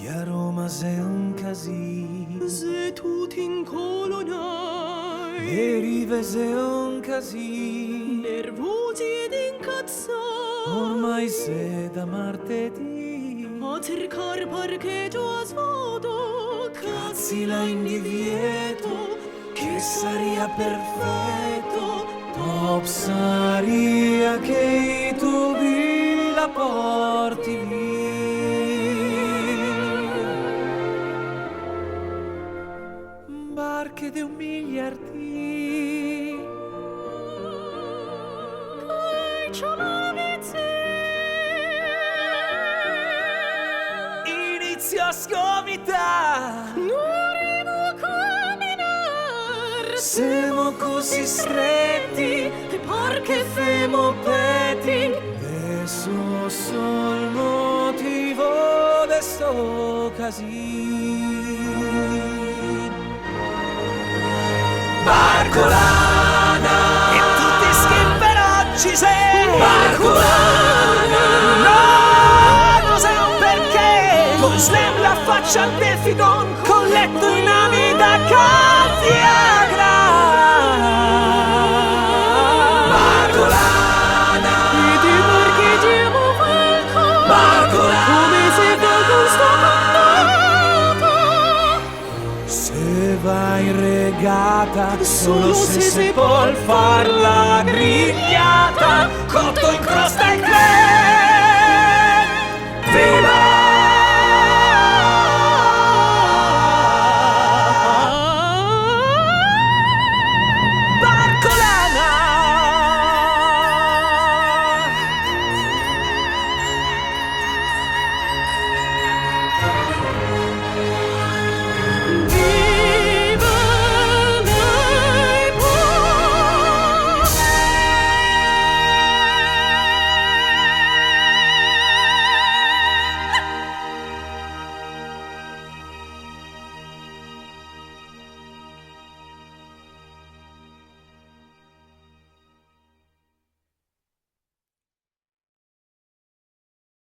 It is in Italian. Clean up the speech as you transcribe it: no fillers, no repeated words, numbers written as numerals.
Qui a Roma sei un casino, se tu ti incolonai, e rive sei un casino, nervosi ed incazzati, ormai sei da martedì. a cercar parcheggio a sfodo, Cazzi la in divieto, che saria perfetto, top saria che tu vi la porti via. Barche di un miliardi, inizio a sgomitare. Siamo così stretti, e perché femo petting. Adesso il motivo de sto casino. Barcolana, e tutti schimperocci sei. Barcolana, no, non sai un perché. Con slam la faccia del figon, con letto in ami da Viagra. Barcolana, e ti parcheggiamo falco, Barcolana, come se da gusto contato. se vai in regata, solo se si può far la grigliata, cotto in crosta e creme. Viva